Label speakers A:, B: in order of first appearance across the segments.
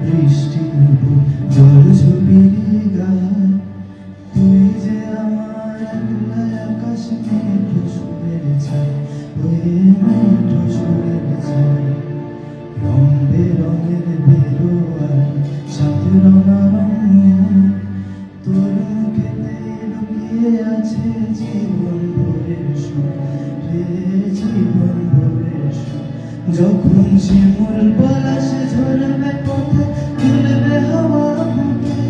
A: বৃষ্টি জল ঝুপিয়ে গায়, তুই যে আমার আকাশ মেঘ সুরের ছায়, মেঘ সুরের ছায়, রং বেরঙের বেরোয়ার সাথে রঙারঙ, তোর মুখেতে লুকিয়ে আছে জীবন ভরের সুখ রে, জীবন ভরের সুখ। যখন শিমুল পলাশ ঝরবে পথে, তুলবে হাওয়া বুকে,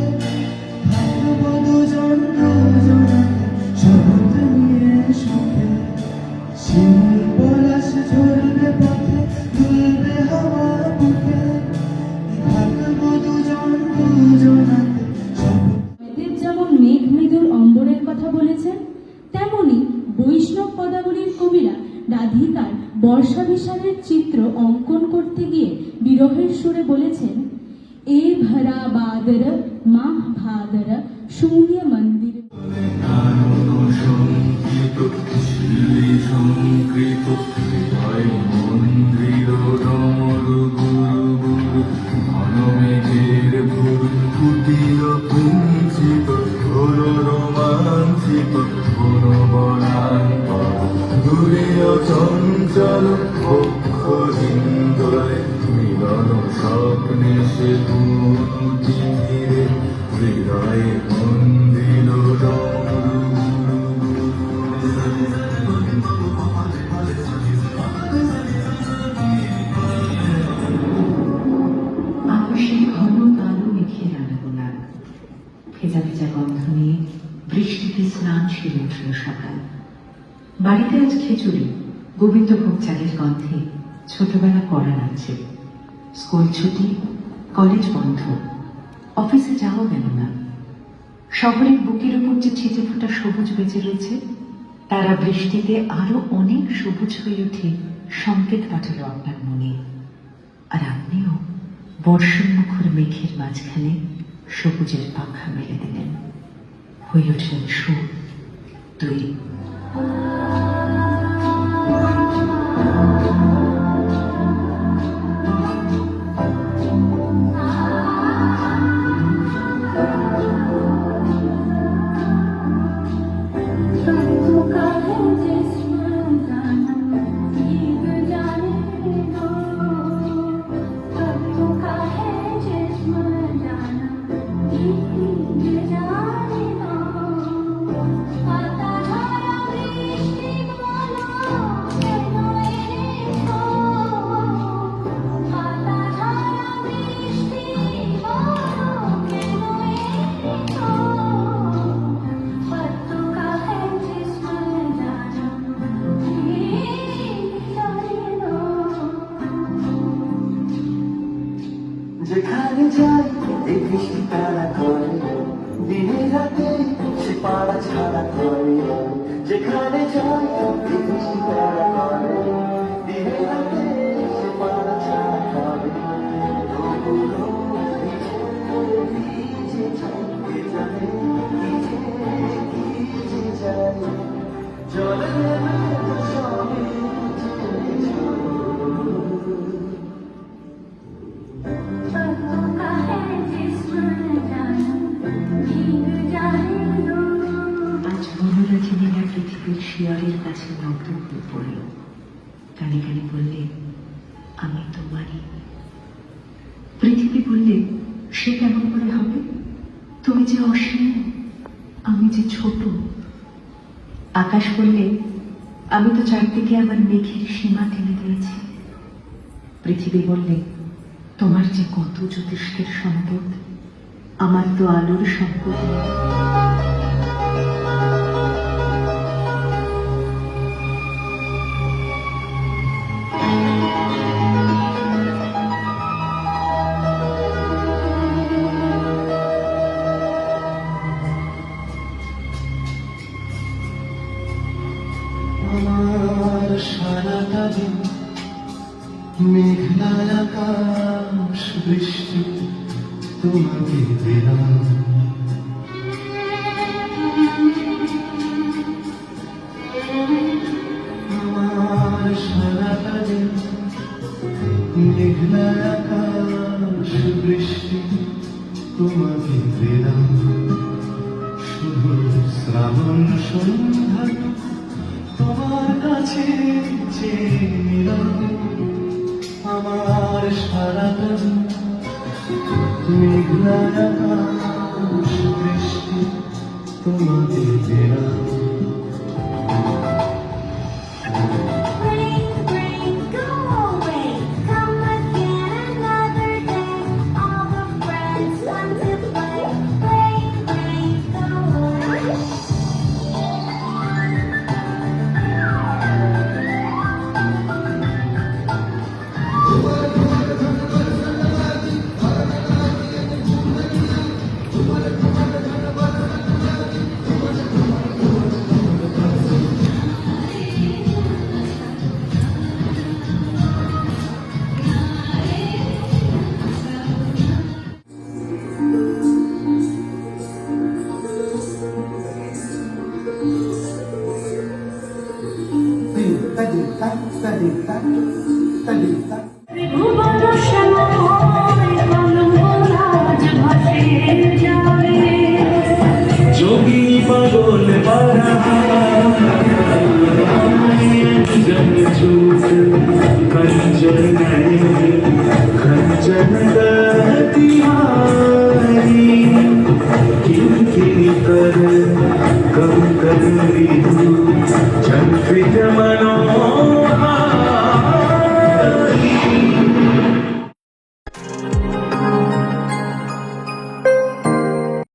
A: থাকবো দুজন দুজনাতে শপথ নিয়ে সুখে। শিমুল পলাশ ঝরবে পথে, তুলবে হাওয়া বুকে, থাকবো দুজন দুজনাতে শপথ।
B: যেমন মেঘ মৃদুর অম্বরের কথা বলেছেন, তেমনি বৈষ্ণব পদাবলীর কবিরা রাধিকার বর্ষা বিষাদের চিত্র অঙ্কন করতে গিয়ে বিরহের সুরে বলেছেন, এ ভরা বাদর মাহ ভাদর শূন্য মন্দির।
C: চঞ্চল পক্ষ হিন্দলে মিলন স্বপ্নে সে ধীরে হৃদয়ে মন্দির
D: আকাশে ঘন কালো মেঘের আনাগোনা, ভেজা ভেজা গন্ধ নিয়ে বৃষ্টিতে স্নান সেরে উঠল সকাল। বাড়িতে আজ খিচুড়ি, গোবিন্দভোগ চালের গন্ধে ছোটবেলা পড়া নাচছে। স্কুল ছুটি, কলেজ বন্ধ, অফিসে যাওয়া গেল না। শহরের বুকের উপর যে ছিটে ফোটা সবুজ বেঁচে রয়েছে, তারা বৃষ্টিতে আরো অনেক সবুজ হয়ে উঠে সংকেত পাঠালো আপনার মনে। আর আপনিও বর্ষণমুখর মেঘের মাঝখানে সবুজের পাখা মেলে দিলেন, হয়ে উঠলেন সুর, তৈরি।
A: যেখানে যাই এই বৃষ্টি তারা করে, দিনে রাতে সে পাড়া ছাড়া করে। যেখানে যাই এই বৃষ্টি তারা করে, দিনে রাতে সে পাড়া ছাড়া করে। তবুও ভিজে চলতে জানে, ভিজে যায় জলে সবে
D: পৃথিবীর শিয়রের কাছে নগ্ন হয়ে পড়ল, কানে কানে বললে, আমি তোমারই। পৃথিবী বললে, সে কেমন করে হবে? তুমি যে অসীম, আমি যে ছোট। আকাশ বললে, আমি তো চারদিকে আমার মেঘের সীমা টেনে দিয়েছি। পৃথিবী বললে, তোমার যে কত জ্যোতিষ্কের সম্পদ, আমার তো আলোর সম্পদ।
A: আমার সারাটা দিন মেঘলা আকাশ বৃষ্টি তোমাকে দিলাম,
C: তোমাকে পেলাম শুধু শ্রাবণ সন্ধ্যা তোমার কাছে চেয়ে নিলাম আমার সারাটা মেঘলা আকাশ বৃষ্টি তোমাকে পেলাম
E: Rain, rain, go away. Come again another day. All the friends want to play. Rain, rain, go away. ভুবন শ্যামল কলম আজ ভাসে যাবে।
C: যোগী পাগল পারা जन छूट कंचन खंचन दतिया